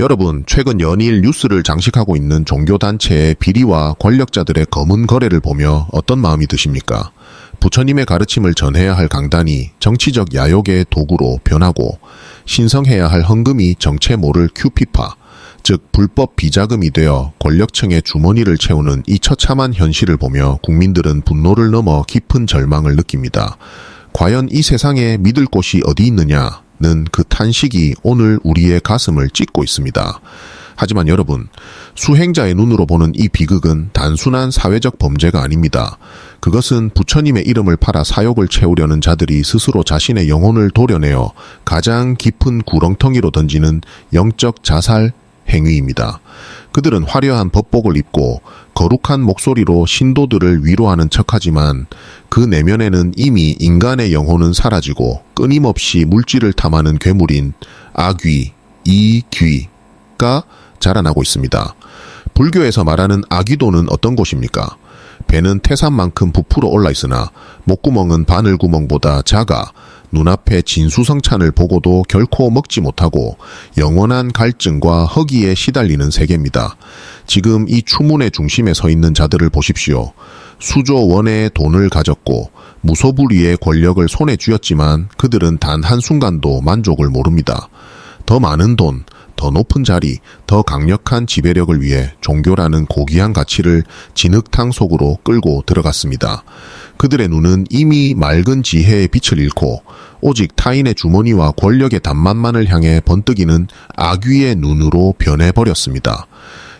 여러분, 최근 연일 뉴스를 장식하고 있는 종교단체의 비리와 권력자들의 검은 거래를 보며 어떤 마음이 드십니까? 부처님의 가르침을 전해야 할 강단이 정치적 야욕의 도구로 변하고 신성해야 할 헌금이 정체 모를 큐피파, 즉 불법 비자금이 되어 권력층의 주머니를 채우는 이 처참한 현실을 보며 국민들은 분노를 넘어 깊은 절망을 느낍니다. 과연 이 세상에 믿을 곳이 어디 있느냐? 는 그 탄식이 오늘 우리의 가슴을 찢고 있습니다. 하지만 여러분, 수행자의 눈으로 보는 이 비극은 단순한 사회적 범죄가 아닙니다. 그것은 부처님의 이름을 팔아 사욕을 채우려는 자들이 스스로 자신의 영혼을 도려내어 가장 깊은 구렁텅이로 던지는 영적 자살 행위입니다. 그들은 화려한 법복을 입고 거룩한 목소리로 신도들을 위로하는 척하지만 그 내면에는 이미 인간의 영혼은 사라지고 끊임없이 물질을 탐하는 괴물인 악귀, 이귀가 자라나고 있습니다. 불교에서 말하는 아귀도는 어떤 곳입니까? 배는 태산만큼 부풀어 올라 있으나 목구멍은 바늘구멍보다 작아 눈앞에 진수성찬을 보고도 결코 먹지 못하고 영원한 갈증과 허기에 시달리는 세계입니다. 지금 이 추문의 중심에 서 있는 자들을 보십시오. 수조 원의 돈을 가졌고 무소불위의 권력을 손에 쥐었지만 그들은 단 한순간도 만족을 모릅니다. 더 많은 돈, 더 높은 자리, 더 강력한 지배력을 위해 종교라는 고귀한 가치를 진흙탕 속으로 끌고 들어갔습니다. 그들의 눈은 이미 맑은 지혜의 빛을 잃고 오직 타인의 주머니와 권력의 단맛만을 향해 번뜩이는 악귀의 눈으로 변해버렸습니다.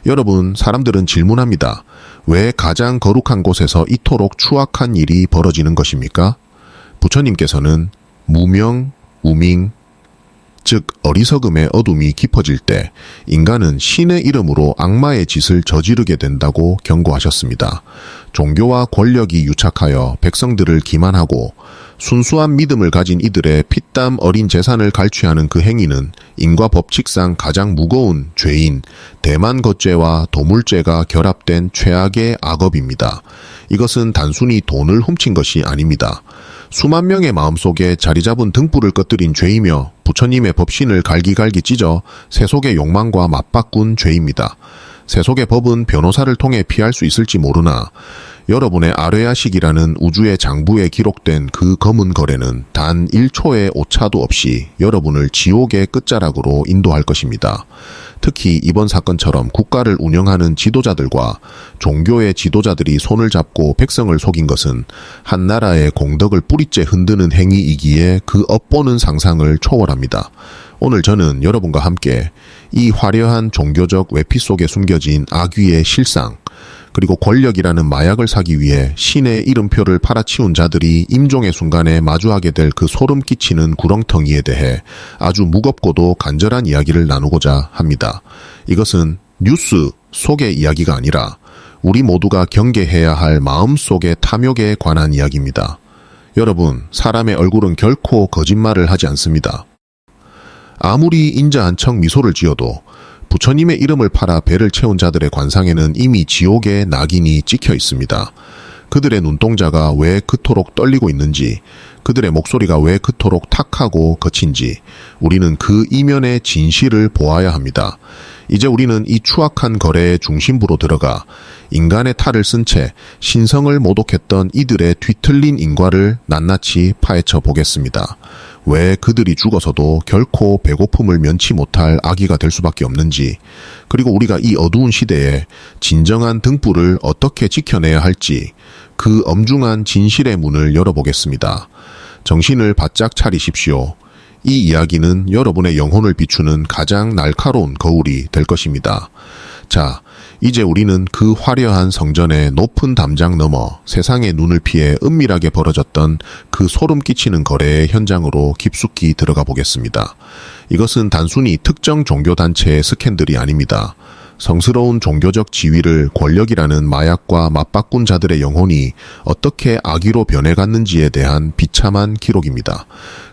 여러분, 사람들은 질문합니다. 왜 가장 거룩한 곳에서 이토록 추악한 일이 벌어지는 것입니까? 부처님께서는 무명, 우밍, 즉 어리석음의 어둠이 깊어질 때 인간은 신의 이름으로 악마의 짓을 저지르게 된다고 경고하셨습니다. 종교와 권력이 유착하여 백성들을 기만하고 순수한 믿음을 가진 이들의 피땀 어린 재산을 갈취하는 그 행위는 인과 법칙상 가장 무거운 죄인 대만거죄와 도물죄가 결합된 최악의 악업입니다. 이것은 단순히 돈을 훔친 것이 아닙니다. 수만 명의 마음속에 자리 잡은 등불을 꺼뜨린 죄이며 부처님의 법신을 갈기갈기 찢어 세속의 욕망과 맞바꾼 죄입니다. 세속의 법은 변호사를 통해 피할 수 있을지 모르나 여러분의 아뢰야식이라는 우주의 장부에 기록된 그 검은 거래는 단 1초의 오차도 없이 여러분을 지옥의 끝자락으로 인도할 것입니다. 특히 이번 사건처럼 국가를 운영하는 지도자들과 종교의 지도자들이 손을 잡고 백성을 속인 것은 한 나라의 공덕을 뿌리째 흔드는 행위이기에 그 업보는 상상을 초월합니다. 오늘 저는 여러분과 함께 이 화려한 종교적 외피 속에 숨겨진 악귀의 실상, 그리고 권력이라는 마약을 사기 위해 신의 이름표를 팔아치운 자들이 임종의 순간에 마주하게 될 그 소름 끼치는 구렁텅이에 대해 아주 무겁고도 간절한 이야기를 나누고자 합니다. 이것은 뉴스 속의 이야기가 아니라 우리 모두가 경계해야 할 마음속의 탐욕에 관한 이야기입니다. 여러분, 사람의 얼굴은 결코 거짓말을 하지 않습니다. 아무리 인자한 척 미소를 지어도 부처님의 이름을 팔아 배를 채운 자들의 관상에는 이미 지옥의 낙인이 찍혀 있습니다. 그들의 눈동자가 왜 그토록 떨리고 있는지, 그들의 목소리가 왜 그토록 탁하고 거친지 우리는 그 이면의 진실을 보아야 합니다. 이제 우리는 이 추악한 거래의 중심부로 들어가 인간의 탈을 쓴 채 신성을 모독했던 이들의 뒤틀린 인과를 낱낱이 파헤쳐 보겠습니다. 왜 그들이 죽어서도 결코 배고픔을 면치 못할 아기가 될 수밖에 없는지, 그리고 우리가 이 어두운 시대에 진정한 등불을 어떻게 지켜내야 할지 그 엄중한 진실의 문을 열어보겠습니다. 정신을 바짝 차리십시오. 이 이야기는 여러분의 영혼을 비추는 가장 날카로운 거울이 될 것입니다. 자, 이제 우리는 그 화려한 성전의 높은 담장 너머 세상의 눈을 피해 은밀하게 벌어졌던 그 소름 끼치는 거래의 현장으로 깊숙이 들어가 보겠습니다. 이것은 단순히 특정 종교단체의 스캔들이 아닙니다. 성스러운 종교적 지위를 권력이라는 마약과 맞바꾼 자들의 영혼이 어떻게 악의로 변해갔는지에 대한 비참한 기록입니다.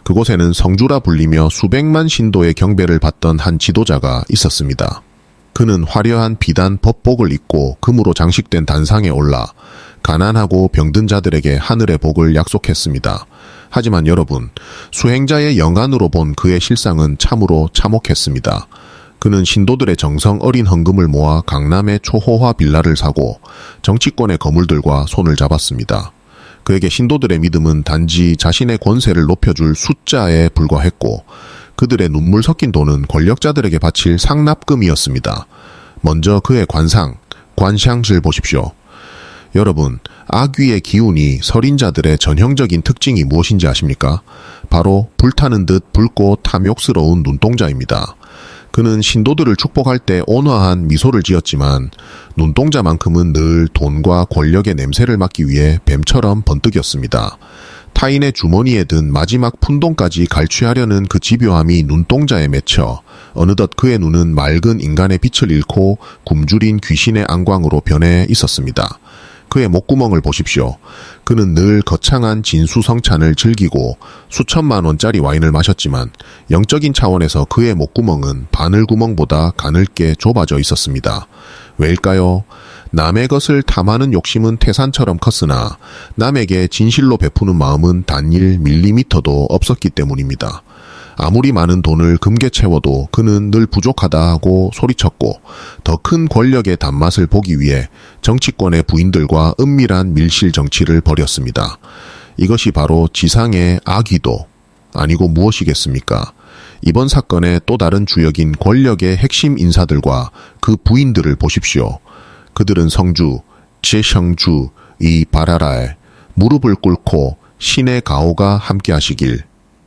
그곳에는 성주라 불리며 수백만 신도의 경배를 받던 한 지도자가 있었습니다. 그는 화려한 비단 법복을 입고 금으로 장식된 단상에 올라 가난하고 병든 자들에게 하늘의 복을 약속했습니다. 하지만 여러분, 수행자의 영안으로 본 그의 실상은 참으로 참혹했습니다. 그는 신도들의 정성 어린 헌금을 모아 강남의 초호화 빌라를 사고 정치권의 거물들과 손을 잡았습니다. 그에게 신도들의 믿음은 단지 자신의 권세를 높여줄 숫자에 불과했고 그들의 눈물 섞인 돈은 권력자들에게 바칠 상납금이었습니다. 먼저 그의 관상을 보십시오. 여러분, 악귀의 기운이 설인자들의 전형적인 특징이 무엇인지 아십니까? 바로 불타는 듯 붉고 탐욕스러운 눈동자입니다. 그는 신도들을 축복할 때 온화한 미소를 지었지만 눈동자만큼은 늘 돈과 권력의 냄새를 맡기 위해 뱀처럼 번뜩였습니다. 타인의 주머니에 든 마지막 푼돈까지 갈취하려는 그 집요함이 눈동자에 맺혀 어느덧 그의 눈은 맑은 인간의 빛을 잃고 굶주린 귀신의 안광으로 변해 있었습니다. 그의 목구멍을 보십시오. 그는 늘 거창한 진수성찬을 즐기고 수천만 원짜리 와인을 마셨지만 영적인 차원에서 그의 목구멍은 바늘구멍보다 가늘게 좁아져 있었습니다. 왜일까요? 남의 것을 탐하는 욕심은 태산처럼 컸으나 남에게 진실로 베푸는 마음은 단 1밀리미터도 없었기 때문입니다. 아무리 많은 돈을 금괴 채워도 그는 늘 부족하다 하고 소리쳤고 더 큰 권력의 단맛을 보기 위해 정치권의 부인들과 은밀한 밀실 정치를 벌였습니다. 이것이 바로 지상의 악의도 아니고 무엇이겠습니까? 이번 사건의 또 다른 주역인 권력의 핵심 인사들과 그 부인들을 보십시오. 그들은 성주, 제성주, 이 바라라에 무릎을 꿇고 신의 가호가 함께하시길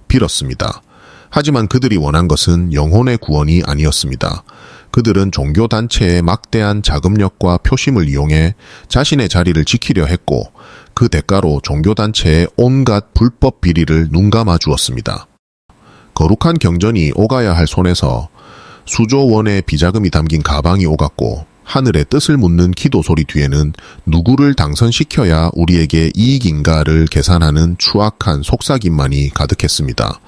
빌었습니다. 하지만 그들이 원한 것은 영혼의 구원이 아니었습니다. 그들은 종교단체의 막대한 자금력과 표심을 이용해 자신의 자리를 지키려 했고 그 대가로 종교단체의 온갖 불법 비리를 눈감아 주었습니다. 거룩한 경전이 오가야 할 손에서 수조 원의 비자금이 담긴 가방이 오갔고 하늘의 뜻을 묻는 기도 소리 뒤에는 누구를 당선시켜야 우리에게 이익인가를 계산하는 추악한 속삭임만이 가득했습니다.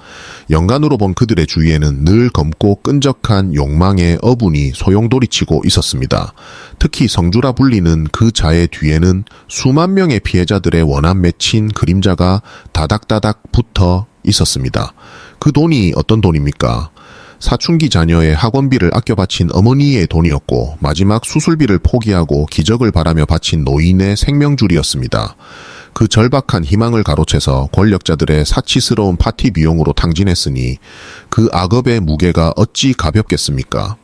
연간으로 본 그들의 주위에는 늘 검고 끈적한 욕망의 어분이 소용돌이치고 있었습니다. 특히 성주라 불리는 그 자의 뒤에는 수만 명의 피해자들의 원한 맺힌 그림자가 다닥다닥 붙어 있었습니다. 그 돈이 어떤 돈입니까? 사춘기 자녀의 학원비를 아껴 바친 어머니의 돈이었고 마지막 수술비를 포기하고 기적을 바라며 바친 노인의 생명줄이었습니다. 그 절박한 희망을 가로채서 권력자들의 사치스러운 파티 비용으로 탕진했으니 그 악업의 무게가 어찌 가볍겠습니까?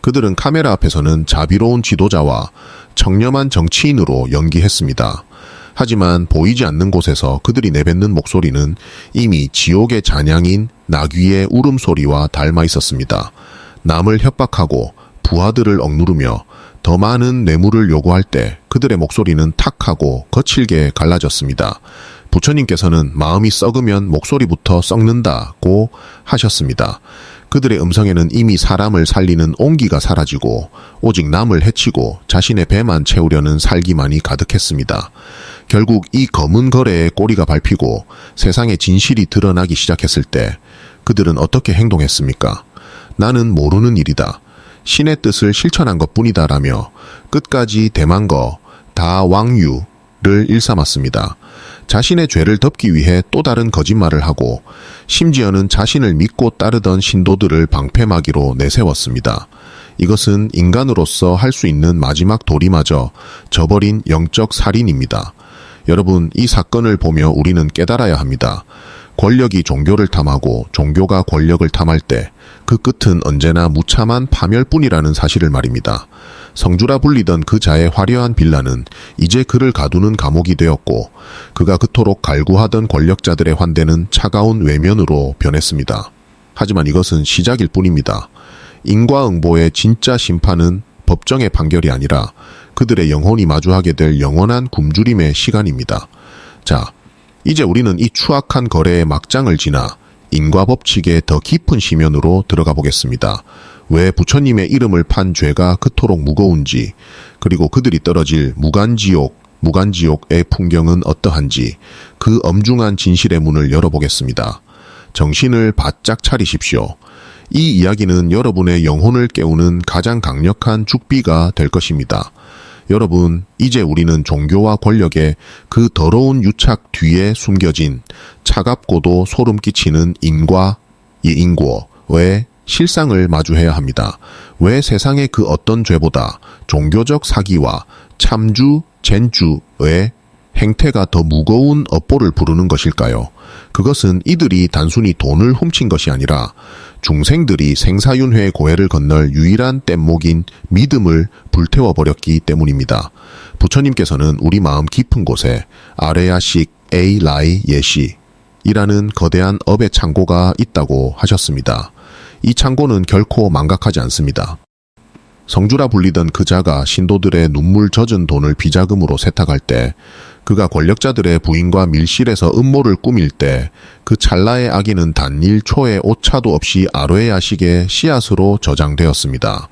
그들은 카메라 앞에서는 자비로운 지도자와 청렴한 정치인으로 연기했습니다. 하지만 보이지 않는 곳에서 그들이 내뱉는 목소리는 이미 지옥의 잔향인 나귀의 울음소리와 닮아 있었습니다. 남을 협박하고 부하들을 억누르며 더 많은 뇌물을 요구할 때 그들의 목소리는 탁하고 거칠게 갈라졌습니다. 부처님께서는 마음이 썩으면 목소리부터 썩는다고 하셨습니다. 그들의 음성에는 이미 사람을 살리는 온기가 사라지고 오직 남을 해치고 자신의 배만 채우려는 살기만이 가득했습니다. 결국 이 검은 거래의 꼬리가 밟히고 세상의 진실이 드러나기 시작했을 때 그들은 어떻게 행동했습니까? 나는 모르는 일이다. 신의 뜻을 실천한 것뿐이다 라며 끝까지 대만거 다 왕유를 일삼았습니다. 자신의 죄를 덮기 위해 또 다른 거짓말을 하고 심지어는 자신을 믿고 따르던 신도들을 방패막이로 내세웠습니다. 이것은 인간으로서 할 수 있는 마지막 도리마저 저버린 영적 살인입니다. 여러분, 이 사건을 보며 우리는 깨달아야 합니다. 권력이 종교를 탐하고 종교가 권력을 탐할 때 그 끝은 언제나 무참한 파멸뿐이라는 사실을 말입니다. 성주라 불리던 그 자의 화려한 빌라는 이제 그를 가두는 감옥이 되었고 그가 그토록 갈구하던 권력자들의 환대는 차가운 외면으로 변했습니다. 하지만 이것은 시작일 뿐입니다. 인과응보의 진짜 심판은 법정의 판결이 아니라 그들의 영혼이 마주하게 될 영원한 굶주림의 시간입니다. 자, 이제 우리는 이 추악한 거래의 막장을 지나 인과법칙의 더 깊은 시면으로 들어가 보겠습니다. 왜 부처님의 이름을 판 죄가 그토록 무거운지, 그리고 그들이 떨어질 무간지옥의 풍경은 어떠한지 그 엄중한 진실의 문을 열어보겠습니다. 정신을 바짝 차리십시오. 이 이야기는 여러분의 영혼을 깨우는 가장 강력한 죽비가 될 것입니다. 여러분, 이제 우리는 종교와 권력의 그 더러운 유착 뒤에 숨겨진 차갑고도 소름 끼치는 인과의 실상을 마주해야 합니다. 왜 세상의 그 어떤 죄보다 종교적 사기와 참주, 젠주의 행태가 더 무거운 업보를 부르는 것일까요? 그것은 이들이 단순히 돈을 훔친 것이 아니라 중생들이 생사윤회의 고해를 건널 유일한 뗏목인 믿음을 불태워버렸기 때문입니다. 부처님께서는 우리 마음 깊은 곳에 아레야식 에이라이 예시이라는 거대한 업의 창고가 있다고 하셨습니다. 이 창고는 결코 망각하지 않습니다. 성주라 불리던 그 자가 신도들의 눈물 젖은 돈을 비자금으로 세탁할 때, 그가 권력자들의 부인과 밀실에서 음모를 꾸밀 때 그 찰나의 악인은 단 1초의 오차도 없이 아뢰야식의 씨앗으로 저장되었습니다.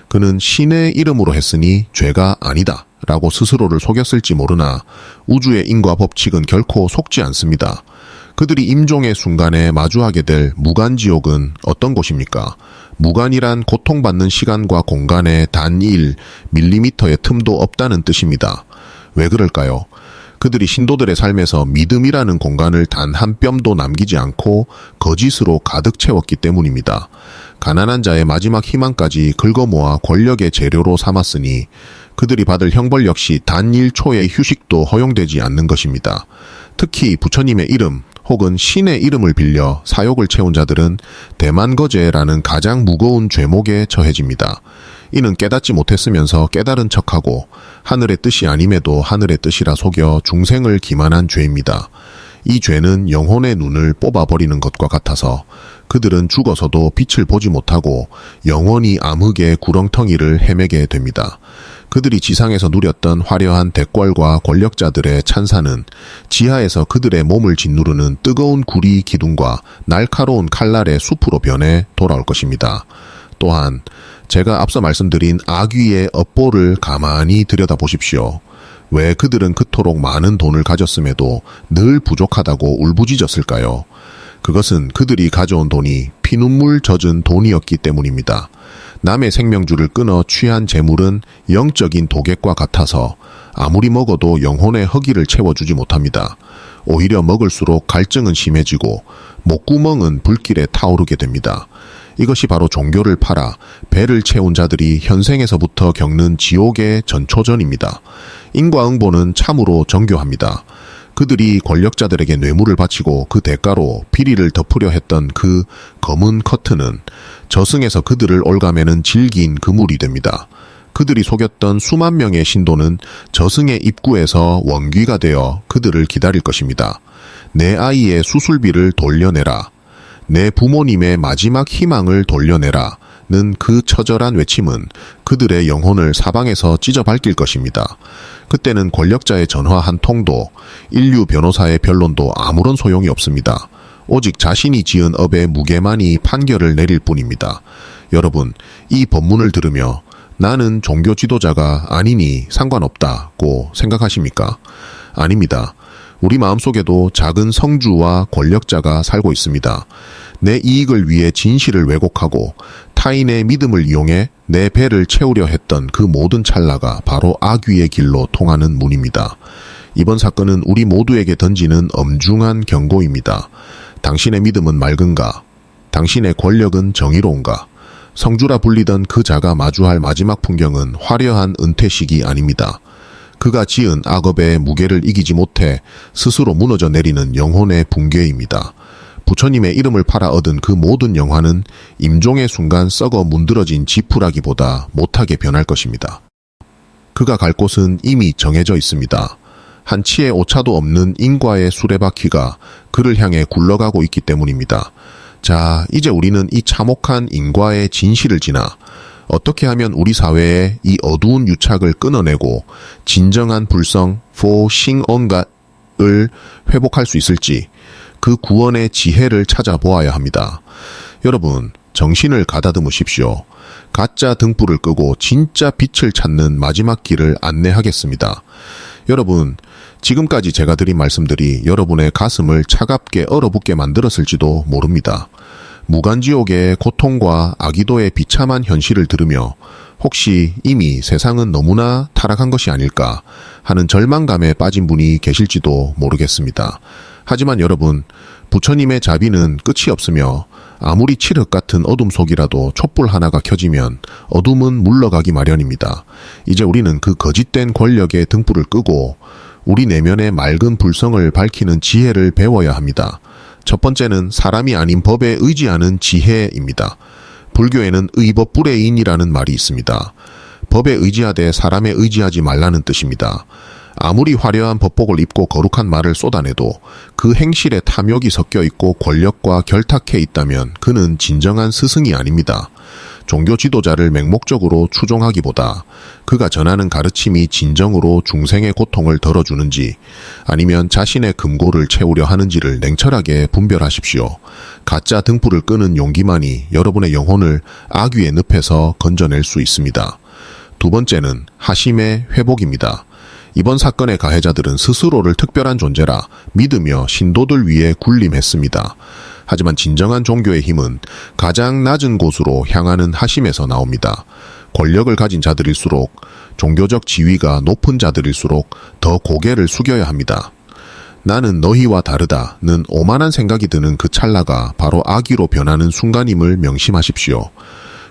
그는 신의 이름으로 했으니 죄가 아니다 라고 스스로를 속였을지 모르나 우주의 인과 법칙은 결코 속지 않습니다. 그들이 임종의 순간에 마주하게 될 무간지옥은 어떤 곳입니까? 무간이란 고통받는 시간과 공간에 단 1mm의 틈도 없다는 뜻입니다. 왜 그럴까요? 그들이 신도들의 삶에서 믿음이라는 공간을 단 한 뼘도 남기지 않고 거짓으로 가득 채웠기 때문입니다. 가난한 자의 마지막 희망까지 긁어모아 권력의 재료로 삼았으니 그들이 받을 형벌 역시 단 1초의 휴식도 허용되지 않는 것입니다. 특히 부처님의 이름 혹은 신의 이름을 빌려 사욕을 채운 자들은 대만거제라는 가장 무거운 죄목에 처해집니다. 이는 깨닫지 못했으면서 깨달은 척하고 하늘의 뜻이 아님에도 하늘의 뜻이라 속여 중생을 기만한 죄입니다. 이 죄는 영혼의 눈을 뽑아버리는 것과 같아서 그들은 죽어서도 빛을 보지 못하고 영원히 암흑의 구렁텅이를 헤매게 됩니다. 그들이 지상에서 누렸던 화려한 대궐과 권력자들의 찬사는 지하에서 그들의 몸을 짓누르는 뜨거운 구리 기둥과 날카로운 칼날의 숲으로 변해 돌아올 것입니다. 또한 제가 앞서 말씀드린 악귀의 업보를 가만히 들여다보십시오. 왜 그들은 그토록 많은 돈을 가졌음에도 늘 부족하다고 울부짖었을까요? 그것은 그들이 가져온 돈이 피눈물 젖은 돈이었기 때문입니다. 남의 생명줄을 끊어 취한 재물은 영적인 도객과 같아서 아무리 먹어도 영혼의 허기를 채워주지 못합니다. 오히려 먹을수록 갈증은 심해지고 목구멍은 불길에 타오르게 됩니다. 이것이 바로 종교를 팔아 배를 채운 자들이 현생에서부터 겪는 지옥의 전초전입니다. 인과응보는 참으로 정교합니다. 그들이 권력자들에게 뇌물을 바치고 그 대가로 비리를 덮으려 했던 그 검은 커튼은 저승에서 그들을 올가매는 질긴 그물이 됩니다. 그들이 속였던 수만 명의 신도는 저승의 입구에서 원귀가 되어 그들을 기다릴 것입니다. 내 아이의 수술비를 돌려내라. 내 부모님의 마지막 희망을 돌려내라. 는 그 처절한 외침은 그들의 영혼을 사방에서 찢어 밝힐 것입니다. 그때는 권력자의 전화 한 통도 인류 변호사의 변론도 아무런 소용이 없습니다. 오직 자신이 지은 업의 무게만이 판결을 내릴 뿐입니다. 여러분, 이 법문을 들으며 나는 종교 지도자가 아니니 상관없다고 생각하십니까? 아닙니다. 우리 마음속에도 작은 성주와 권력자가 살고 있습니다. 내 이익을 위해 진실을 왜곡하고 타인의 믿음을 이용해 내 배를 채우려 했던 그 모든 찰나가 바로 악귀의 길로 통하는 문입니다. 이번 사건은 우리 모두에게 던지는 엄중한 경고입니다. 당신의 믿음은 맑은가? 당신의 권력은 정의로운가? 성주라 불리던 그 자가 마주할 마지막 풍경은 화려한 은퇴식이 아닙니다. 그가 지은 악업의 무게를 이기지 못해 스스로 무너져 내리는 영혼의 붕괴입니다. 부처님의 이름을 팔아 얻은 그 모든 영화는 임종의 순간 썩어 문드러진 지푸라기보다 못하게 변할 것입니다. 그가 갈 곳은 이미 정해져 있습니다. 한치의 오차도 없는 인과의 수레바퀴가 그를 향해 굴러가고 있기 때문입니다. 자, 이제 우리는 이 참혹한 인과의 진실을 지나 어떻게 하면 우리 사회의 이 어두운 유착을 끊어내고 진정한 불성, 포싱온갓을 회복할 수 있을지 그 구원의 지혜를 찾아보아야 합니다. 여러분, 정신을 가다듬으십시오. 가짜 등불을 끄고 진짜 빛을 찾는 마지막 길을 안내하겠습니다. 여러분, 지금까지 제가 드린 말씀들이 여러분의 가슴을 차갑게 얼어붙게 만들었을지도 모릅니다. 무간지옥의 고통과 아기도의 비참한 현실을 들으며 혹시 이미 세상은 너무나 타락한 것이 아닐까 하는 절망감에 빠진 분이 계실지도 모르겠습니다. 하지만 여러분, 부처님의 자비는 끝이 없으며 아무리 칠흑 같은 어둠 속이라도 촛불 하나가 켜지면 어둠은 물러가기 마련입니다. 이제 우리는 그 거짓된 권력의 등불을 끄고 우리 내면의 맑은 불성을 밝히는 지혜를 배워야 합니다. 첫 번째는 사람이 아닌 법에 의지하는 지혜입니다. 불교에는 의법불애인이라는 말이 있습니다. 법에 의지하되 사람에 의지하지 말라는 뜻입니다. 아무리 화려한 법복을 입고 거룩한 말을 쏟아내도 그 행실에 탐욕이 섞여 있고 권력과 결탁해 있다면 그는 진정한 스승이 아닙니다. 종교 지도자를 맹목적으로 추종하기보다 그가 전하는 가르침이 진정으로 중생의 고통을 덜어주는지 아니면 자신의 금고를 채우려 하는지를 냉철하게 분별하십시오. 가짜 등불을 끄는 용기만이 여러분의 영혼을 악귀의 늪에서 건져낼 수 있습니다. 두 번째는 하심의 회복입니다. 이번 사건의 가해자들은 스스로를 특별한 존재라 믿으며 신도들 위에 군림했습니다. 하지만 진정한 종교의 힘은 가장 낮은 곳으로 향하는 하심에서 나옵니다. 권력을 가진 자들일수록, 종교적 지위가 높은 자들일수록 더 고개를 숙여야 합니다. 나는 너희와 다르다는 오만한 생각이 드는 그 찰나가 바로 악의로 변하는 순간임을 명심하십시오.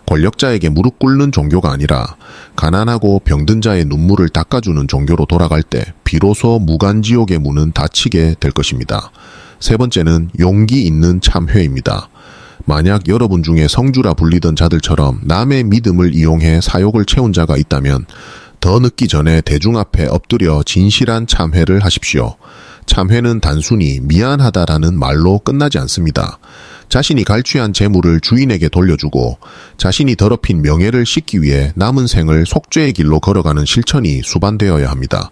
권력자에게 무릎 꿇는 종교가 아니라 가난하고 병든 자의 눈물을 닦아주는 종교로 돌아갈 때 비로소 무간지옥의 문은 닫히게 될 것입니다. 세 번째는 용기 있는 참회입니다. 만약 여러분 중에 성주라 불리던 자들처럼 남의 믿음을 이용해 사욕을 채운 자가 있다면 더 늦기 전에 대중 앞에 엎드려 진실한 참회를 하십시오. 참회는 단순히 미안하다라는 말로 끝나지 않습니다. 자신이 갈취한 재물을 주인에게 돌려주고 자신이 더럽힌 명예를 씻기 위해 남은 생을 속죄의 길로 걸어가는 실천이 수반되어야 합니다.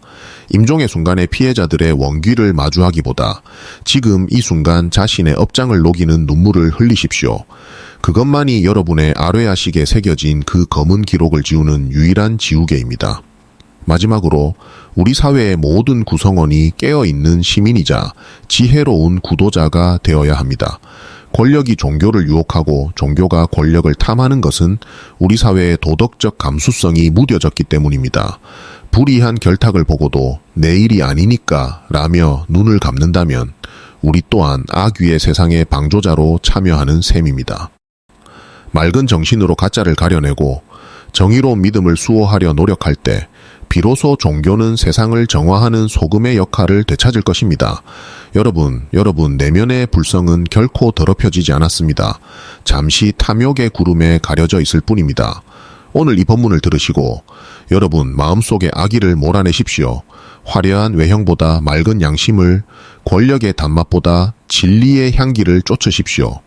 임종의 순간에 피해자들의 원귀를 마주하기보다 지금 이 순간 자신의 업장을 녹이는 눈물을 흘리십시오. 그것만이 여러분의 아뢰야식에 새겨진 그 검은 기록을 지우는 유일한 지우개입니다. 마지막으로 우리 사회의 모든 구성원이 깨어있는 시민이자 지혜로운 구도자가 되어야 합니다. 권력이 종교를 유혹하고 종교가 권력을 탐하는 것은 우리 사회의 도덕적 감수성이 무뎌졌기 때문입니다. 불의한 결탁을 보고도 내 일이 아니니까 라며 눈을 감는다면 우리 또한 악귀의 세상의 방조자로 참여하는 셈입니다. 맑은 정신으로 가짜를 가려내고 정의로운 믿음을 수호하려 노력할 때 비로소 종교는 세상을 정화하는 소금의 역할을 되찾을 것입니다. 여러분 내면의 불성은 결코 더럽혀지지 않았습니다. 잠시 탐욕의 구름에 가려져 있을 뿐입니다. 오늘 이 본문을 들으시고 여러분 마음속의 악의를 몰아내십시오. 화려한 외형보다 맑은 양심을, 권력의 단맛보다 진리의 향기를 쫓으십시오.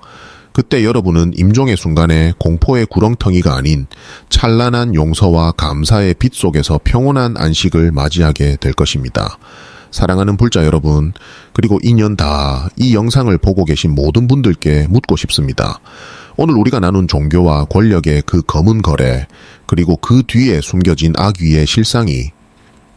그때 여러분은 임종의 순간에 공포의 구렁텅이가 아닌 찬란한 용서와 감사의 빛 속에서 평온한 안식을 맞이하게 될 것입니다. 사랑하는 불자 여러분, 그리고 인연 다 이 영상을 보고 계신 모든 분들께 묻고 싶습니다. 오늘 우리가 나눈 종교와 권력의 그 검은 거래, 그리고 그 뒤에 숨겨진 악귀의 실상이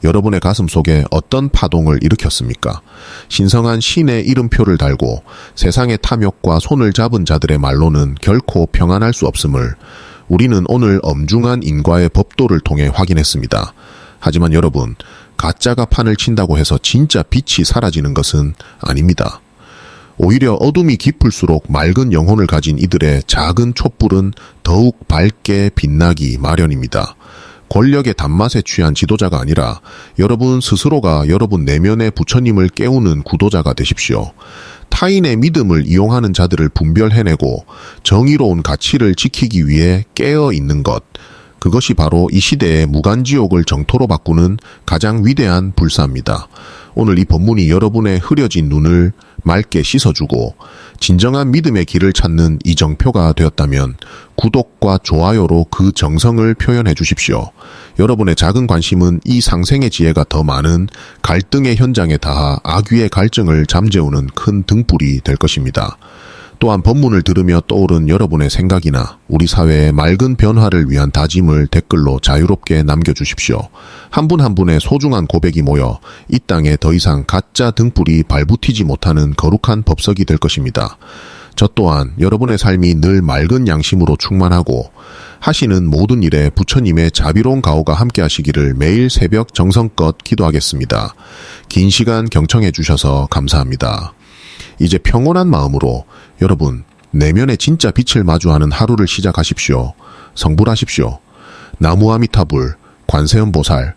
여러분의 가슴 속에 어떤 파동을 일으켰습니까? 신성한 신의 이름표를 달고 세상의 탐욕과 손을 잡은 자들의 말로는 결코 평안할 수 없음을 우리는 오늘 엄중한 인과의 법도를 통해 확인했습니다. 하지만 여러분, 가짜가 판을 친다고 해서 진짜 빛이 사라지는 것은 아닙니다. 오히려 어둠이 깊을수록 맑은 영혼을 가진 이들의 작은 촛불은 더욱 밝게 빛나기 마련입니다. 권력의 단맛에 취한 지도자가 아니라 여러분 스스로가 여러분 내면의 부처님을 깨우는 구도자가 되십시오. 타인의 믿음을 이용하는 자들을 분별해내고 정의로운 가치를 지키기 위해 깨어있는 것, 그것이 바로 이 시대의 무간지옥을 정토로 바꾸는 가장 위대한 불사입니다. 오늘 이 본문이 여러분의 흐려진 눈을 맑게 씻어주고 진정한 믿음의 길을 찾는 이정표가 되었다면 구독과 좋아요로 그 정성을 표현해 주십시오. 여러분의 작은 관심은 이 상생의 지혜가 더 많은 갈등의 현장에 닿아 악귀의 갈증을 잠재우는 큰 등불이 될 것입니다. 또한 본문을 들으며 떠오른 여러분의 생각이나 우리 사회의 맑은 변화를 위한 다짐을 댓글로 자유롭게 남겨주십시오. 한 분 한 분의 소중한 고백이 모여 이 땅에 더 이상 가짜 등불이 발붙이지 못하는 거룩한 법석이 될 것입니다. 저 또한 여러분의 삶이 늘 맑은 양심으로 충만하고 하시는 모든 일에 부처님의 자비로운 가호가 함께 하시기를 매일 새벽 정성껏 기도하겠습니다. 긴 시간 경청해 주셔서 감사합니다. 이제 평온한 마음으로 여러분 내면의 진짜 빛을 마주하는 하루를 시작하십시오. 성불하십시오. 나무아미타불, 관세음보살,